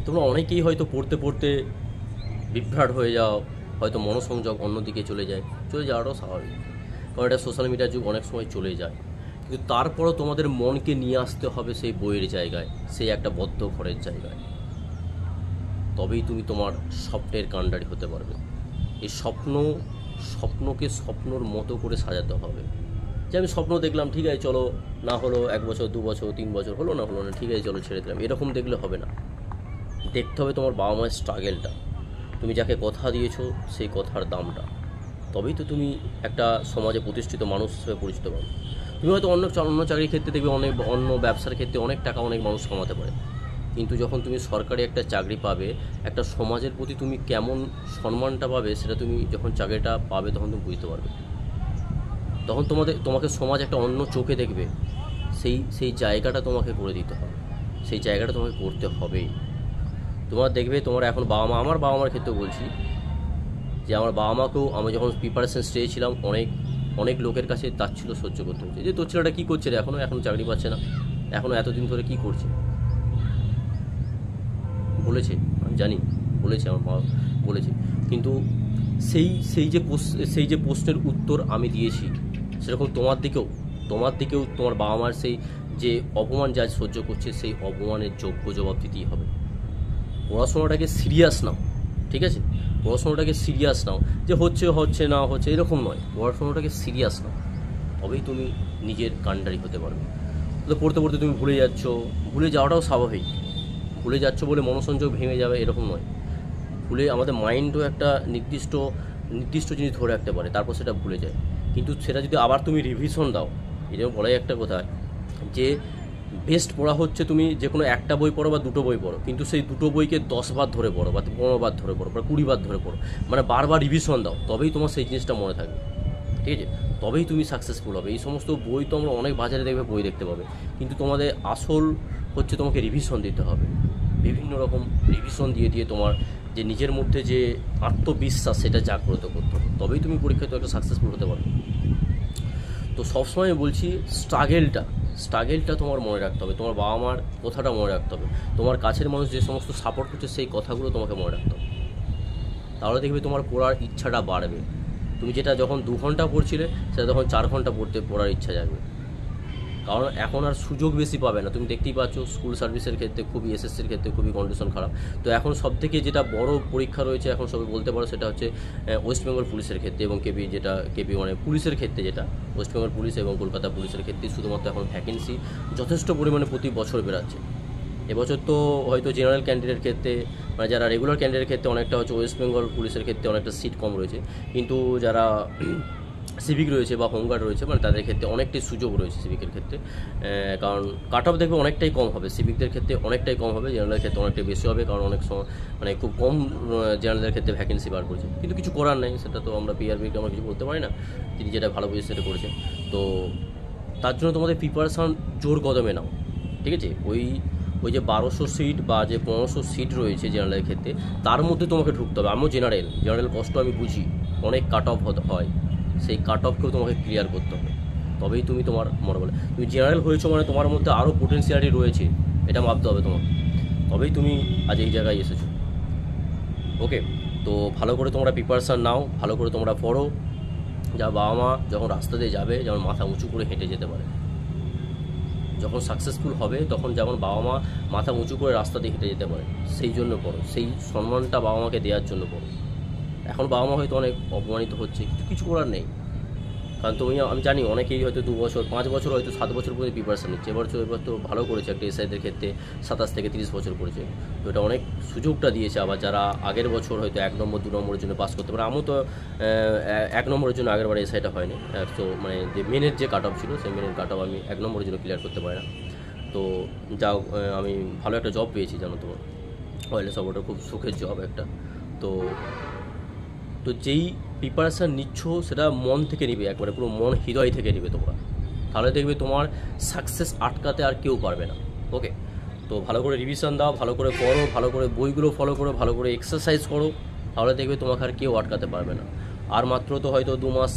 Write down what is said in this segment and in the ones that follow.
তোমরা অনেকেই হয়তো পড়তে পড়তে বিভ্রাট হয়ে যাও, হয়তো মনোসংযোগ অন্যদিকে চলে যাওয়াটাও স্বাভাবিক, কারণ এটা সোশ্যাল মিডিয়ার যুগ, অনেক সময় চলে যায়। কিন্তু তারপরও তোমাদের মনকে নিয়ে আসতে হবে সেই বইয়ের জায়গায়, সেই একটা বদ্ধ ঘরের জায়গায়। তবেই তুমি তোমার স্বপ্নের কাণ্ডারি হতে পারবে। এই স্বপ্নকে স্বপ্নর মতো করে সাজাতে হবে। যে আমি স্বপ্ন দেখলাম, ঠিক আছে চলো, না হলো 1 বছর 2 বছর 3 বছর হলো না, ঠিক আছে চলো ছেড়ে দিলাম, এরকম দেখলে হবে না। দেখতে হবে তোমার বাবা মায়ের স্ট্রাগেলটা, তুমি যাকে কথা দিয়েছো সেই কথার দামটা। তবেই তো তুমি একটা সমাজে প্রতিষ্ঠিত মানুষ হিসেবে পরিচিত পাবে। তুমি হয়তো অন্য চাকরির ক্ষেত্রে দেখবে, অন্য ব্যবসার ক্ষেত্রে অনেক টাকা অনেক মানুষ কামাতে পারে, কিন্তু যখন তুমি সরকারি একটা চাকরি পাবে, একটা সমাজের প্রতি তুমি কেমন সম্মানটা পাবে, সেটা তুমি যখন চাকরিটা পাবে তখন তুমি বুঝতে পারবে। তখন তোমাকে সমাজ একটা অন্য চোখে দেখবে। সেই জায়গাটা তোমাকে করে দিতে হবে, সেই জায়গাটা তোমাকে করতে হবেই। তোমার দেখবে তোমার এখন বাবা মা, আমার বাবা মার ক্ষেত্রেও বলছি যে আমার বাবা মাকেও আমি যখন প্রিপারেশন স্টেজে ছিলাম, অনেক লোকের কাছে তাচ্ছিল সহ্য করতে হচ্ছে, যে তোর ছেলেটা কী করছে রে, এখনও চাকরি পাচ্ছে না, এখনও এতদিন ধরে কী করছে। বলেছে, আমি জানি, বলেছে, আমার মা বলেছে, কিন্তু সেই যে প্রশ্নের উত্তর আমি দিয়েছি, সেরকম তোমার দিকেও তোমার বাবা মার সেই যে অপমান যা সহ্য করছে, সেই অপমানের যোগ্য জবাব দিতেই হবে। পড়াশোনাটাকে সিরিয়াস নাও, ঠিক আছে? পড়াশোনাটাকে সিরিয়াস নাও, যে হচ্ছে না হচ্ছে এরকম নয়, পড়াশোনাটাকে সিরিয়াস নাও, তবেই তুমি নিজের কাণ্ডারি হতে পারবে। তো পড়তে পড়তে তুমি ভুলে যাওয়াটাও স্বাভাবিক। ভুলে যাচ্ছ বলে মনোসংযোগ ভেঙে যাবে এরকম নয়। আমাদের মাইন্ডও একটা নির্দিষ্ট জিনিস ধরে রাখতে পারে, তারপর সেটা ভুলে যায়। কিন্তু সেটা যদি আবার তুমি রিভিশন দাও, এই যেমন বলাই একটা কথা যে বেস্ট পড়া হচ্ছে তুমি যে কোনো একটা বই পড়ো বা দুটো বই পড়ো, কিন্তু সেই দুটো বইকে 10 বার ধরে পড়ো বা 15 বার ধরে পড়ো বা 20 বার ধরে পড়ো, মানে বারবার রিভিশন দাও, তবেই তোমার সেই জিনিসটা মনে থাকবে, ঠিক আছে? তবেই তুমি সাকসেসফুল হবে। এই সমস্ত বই তো আমরা অনেক বাজারে দেখবে, বই দেখতে পাবে, কিন্তু তোমাদের আসল হচ্ছে তোমাকে রিভিশন দিতে হবে। বিভিন্ন রকম রিভিশন দিয়ে তোমার যে নিজের মধ্যে যে আত্মবিশ্বাস, সেটা জাগ্রত করতে হবে, তবেই তুমি পরীক্ষায় তো একটা সাকসেসফুল হতে পারবে। তো সবসময় বলছি, স্ট্রাগেলটা তোমার মনে রাখতে হবে, তোমার বাবা মার কথাটা মনে রাখতে হবে, তোমার কাছের মানুষ যে সমস্ত সাপোর্ট করছে সেই কথাগুলো তোমাকে মনে রাখতে হবে। তাহলে দেখবে তোমার পড়ার ইচ্ছাটা বাড়বে। তুমি যেটা যখন 2 ঘন্টা পড়ছিলে, সেটা তখন 4 ঘন্টা পড়ার ইচ্ছা জাগবে। কারণ এখন আর সুযোগ বেশি পাবে না। তুমি দেখতেই পাচ্ছ স্কুল সার্ভিসের ক্ষেত্রে খুবই, এসএসসির ক্ষেত্রে খুবই কন্ডিশন খারাপ। তো এখন সবথেকে যেটা বড় পরীক্ষা রয়েছে এখন সবাই বলতে পারো, সেটা হচ্ছে ওয়েস্ট বেঙ্গল পুলিশের ক্ষেত্রে এবং কেপি মানে পুলিশের ক্ষেত্রে, যেটা ওয়েস্ট বেঙ্গল পুলিশ এবং কলকাতা পুলিশের ক্ষেত্রে শুধুমাত্র এখন ভ্যাকেন্সি যথেষ্ট পরিমাণে প্রতি বছর বেরাচ্ছে। এবছর তো হয়তো জেনারেল ক্যান্ডিডেট ক্ষেত্রে, মানে যারা রেগুলার ক্যান্ডিডেট ক্ষেত্রে অনেকটা হচ্ছে, ওয়েস্ট বেঙ্গল পুলিশের ক্ষেত্রে অনেকটা সিট কম রয়েছে, কিন্তু যারা সিভিক রয়েছে বা হোমগার্ড রয়েছে, মানে তাদের ক্ষেত্রে অনেকটাই সুযোগ রয়েছে সিভিকের ক্ষেত্রে। কারণ কাট অফ দেখবে অনেকটাই কম হবে, সিভিকদের ক্ষেত্রে অনেকটাই কম হবে, জেনারেলের ক্ষেত্রে অনেকটাই বেশি হবে, কারণ অনেক সময় মানে খুব কম জেনারেলের ক্ষেত্রে ভ্যাকেন্সি বার করছে। কিন্তু কিছু করার নেই, সেটা তো আমরা পিআরবিকে আমরা কিছু বলতে পারি না, তিনি যেটা ভালো বুঝে সেটা করেছেন। তো তার জন্য তোমাদের প্রিপারেশান জোর কদমে নাও, ঠিক আছে? ওই যে 1200 সিট বা যে 1500 সিট রয়েছে জেনারেলের ক্ষেত্রে, তার মধ্যে তোমাকে ঢুকতে হবে। আমিও জেনারেল কষ্ট আমি বুঝি, অনেক কাট অফ হয়, সেই কাট অফকেও তোমাকে ক্লিয়ার করতে হবে, তবেই তুমি তোমার মনে বলে তুমি জেনারেল হয়েছো, মানে তোমার মধ্যে আরও পোটেন্সিয়ালিটি রয়েছে, এটা ভাবতে হবে তোমাকে, তবেই তুমি আজ এই জায়গায় এসেছো। ওকে, তো ভালো করে তোমরা প্রিপারেশান নাও, ভালো করে তোমরা পড়ো, যা বাবা মা যখন রাস্তা দিয়ে যাবে যেমন মাথা উঁচু করে হেঁটে যেতে পারে। যখন সাকসেসফুল হবে তখন যেমন বাবা মা মাথা উঁচু করে রাস্তা দিয়ে হেঁটে যেতে পারে, সেই জন্য পড়ো, সেই সম্মানটা বাবা মাকে দেওয়ার জন্য পড়ো। এখন বাবা মা হয়তো অনেক অপমানিত হচ্ছে, কিছু করার নেই, কারণ আমি জানি অনেকেই হয়তো 2 বছর 5 বছর হয়তো 7 বছর পর্যন্ত প্রিপারেশান নিচ্ছে। এবার তো ভালো করেছে, একটা এসআইদের ক্ষেত্রে 27 থেকে 30 বছর করেছে, তো এটা অনেক সুযোগটা দিয়েছে। আবার যারা আগের বছর হয়তো 1 নম্বর 2 নম্বরের জন্য পাস করতে পারে, আমিও তো 1 নম্বরের জন্য আগের বার এসআইটা হয়নি, তো মানে যে মেনের যে কাট অফ ছিল সেই মেনের কাট অফ আমি 1 নম্বরের জন্য ক্লিয়ার করতে পারি না। তো যাও, আমি ভালো একটা জব পেয়েছি জানো তো, অয়েল সাপোর্টার, খুব সুখের জব একটা। তো যেই প্রিপারেশান নিচ্ছ সেটা মন থেকে নিবে, একবারে পুরো মন হৃদয় থেকে নিবে তোমরা, তাহলে দেখবে তোমার সাকসেস আটকাতে আর কেউ পারবে না। ওকে, তো ভালো করে রিভিশন দাও, ভালো করে পড়ো, ভালো করে বইগুলো ফলো করো, ভালো করে এক্সারসাইজ করো, তাহলে দেখবে তোমাকে আর কেউ আটকাতে পারবে না। আর মাত্র তো হয়তো 2 মাস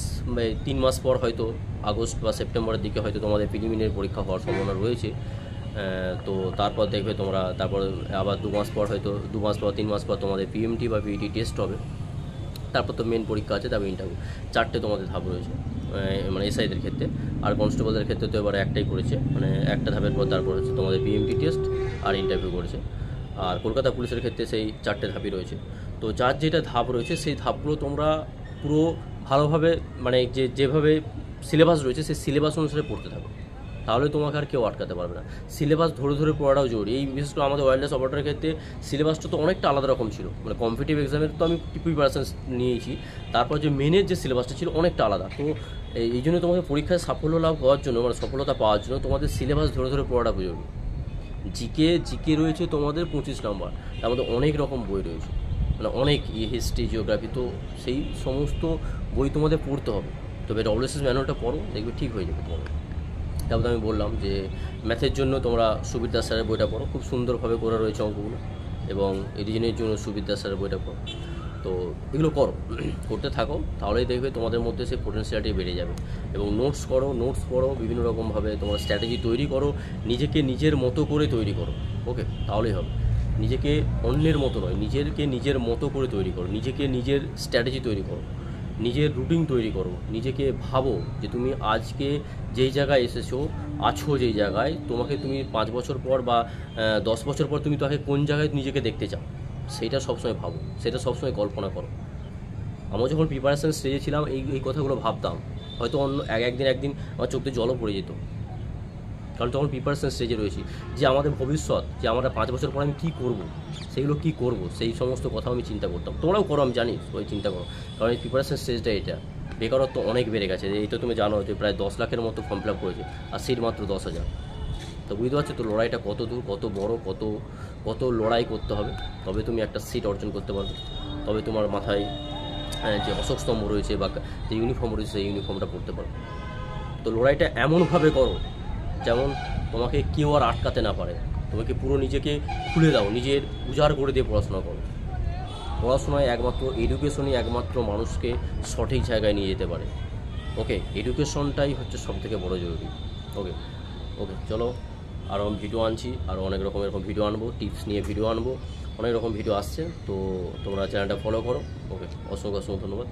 3 মাস পর হয়তো আগস্ট বা সেপ্টেম্বরের দিকে হয়তো তোমাদের প্রিলিমিনারি পরীক্ষা হওয়ার সম্ভাবনা রয়েছে। তো তারপর দেখবে তোমরা, তারপর আবার 2 মাস পর, হয়তো 2 মাস পর 3 মাস পর তোমাদের পিএমটি বা পিইটি টেস্ট হবে। তারপর তো মেন পরীক্ষা আছে, তারপর ইন্টারভিউ। 4টে তোমাদের ধাপ রয়েছে, মানে এসআইদের ক্ষেত্রে। আর কনস্টেবলদের ক্ষেত্রে তো এবারে একটাই করেছে, মানে একটা ধাপের পর তারপর হচ্ছে তোমাদের পিএমটি টেস্ট আর ইন্টারভিউ করেছে। আর কলকাতা পুলিশের ক্ষেত্রে সেই 4টে ধাপই রয়েছে। তো যার যেটা ধাপ রয়েছে সেই ধাপগুলো তোমরা পুরো ভালোভাবে, মানে যেভাবে সিলেবাস রয়েছে সেই সিলেবাস অনুসারে পড়তে থাকো, তাহলে তোমাকে আর কেউ আটকাতে পারবে না। সিলেবাস ধরে ধরে পড়াটাও জরুরি। এই বিশেষ করে আমাদের ওয়্যারলেস অপারেটরের ক্ষেত্রে সিলেবাসটা তো অনেকটা আলাদা রকম ছিল, মানে কম্পিটিটিভ এক্সামের তো আমি প্রিপারেশন নিয়েছি, তারপর যে মেনের যে সিলেবাসটা ছিল অনেকটা আলাদা। তো এই জন্য তোমাকে পরীক্ষায় সাফল্য লাভ হওয়ার জন্য, মানে সফলতা পাওয়ার জন্য তোমাদের সিলেবাস ধরে ধরে পড়াটা জরুরি। জিকে রয়েছে তোমাদের 25 নম্বর, তার মধ্যে অনেক রকম বই রয়েছে, মানে অনেক হিস্ট্রি, জিওগ্রাফি, তো সেই সমস্ত বই তোমাদের পড়তে হবে। তবে ডব্লিউএসএস ম্যানুয়ালটা পড়ো, দেখবে ঠিক হয়ে যাবে তোমাদের। তারপর আমি বললাম যে ম্যাথের জন্য তোমরা সুবীর দাস স্যারের বইটা পড়ো, খুব সুন্দরভাবে করা রয়েছে অঙ্কগুলো, এবং রিজনের জন্য সুবীর দাস স্যারের বইটা পড়ো। তো এগুলো করো, করতে থাকো, তাহলেই দেখবে তোমাদের মধ্যে সেই পোটেনশিয়ালটি বেড়ে যাবে। এবং নোটস করো, নোটস পড়ো, বিভিন্ন রকমভাবে তোমার স্ট্র্যাটেজি তৈরি করো, নিজেকে নিজের মতো করে তৈরি করো। ওকে, তাহলেই হবে। নিজেকে অন্যের মতো নয়, নিজেকে নিজের মতো করে তৈরি করো, নিজেকে নিজের স্ট্র্যাটেজি তৈরি করো, নিজের রুটিন তৈরি করো। নিজেকে ভাবো যে তুমি আজকে যেই জায়গায় এসেছো, আছো যেই জায়গায়, তোমাকে তুমি 5 বছর পর বা 10 বছর পর তুমি তাকে কোন জায়গায় নিজেকে দেখতে চাও, সেইটা সবসময় ভাবো, সেটা সবসময় কল্পনা করো। আমরা যখন প্রিপারেশান স্টেজে ছিলাম এই কথাগুলো ভাবতাম, হয়তো অন্য একদিন আমার চোখে জলও পড়ে যেত, কারণ তখন প্রিপারেশান স্টেজে রয়েছি, যে আমাদের ভবিষ্যৎ, যে আমরা 5 বছর পর আমি কী করব, সেইগুলো কী করব, সেই সমস্ত কথা আমি চিন্তা করতাম। তোমরাও করো, আমি জানি ওই চিন্তা করো, কারণ এই প্রিপারেশান স্টেজটা এটা। বেকারত্ব অনেক বেড়ে গেছে, এই তো তুমি জানো যে প্রায় 10 লাখের মতো ফর্ম ফিল আপ করেছে, আর সিট মাত্র 10,000। তো বুঝতে পারছো তো লড়াইটা কত দূর, কত বড়, কত লড়াই করতে হবে, তবে তুমি একটা সিট অর্জন করতে পারবে, তবে তোমার মাথায় যে অশোক স্তম্ভ রয়েছে বা যে ইউনিফর্ম রয়েছে সেই ইউনিফর্মটা পরতে পারবে। তো লড়াইটা এমনভাবে করো যেমন তোমাকে কেউ আর আটকাতে না পারে। তোমাকে পুরো নিজেকে খুলে দাও, নিজের উজাড় করে দিয়ে পড়াশোনা করো। পড়াশোনায় একমাত্র এডুকেশনই একমাত্র মানুষকে সঠিক জায়গায় নিয়ে যেতে পারে। ওকে, এডুকেশনটাই হচ্ছে সবথেকে বড় জরুরি। ওকে ওকে চলো, আরও ভিডিও আনছি, আরও অনেক রকম এরকম ভিডিও আনবো, টিপস নিয়ে ভিডিও আনবো, অনেক রকম ভিডিও আসছে। তো তোমরা চ্যানেলটা ফলো করো। ওকে, অসংখ্য ধন্যবাদ।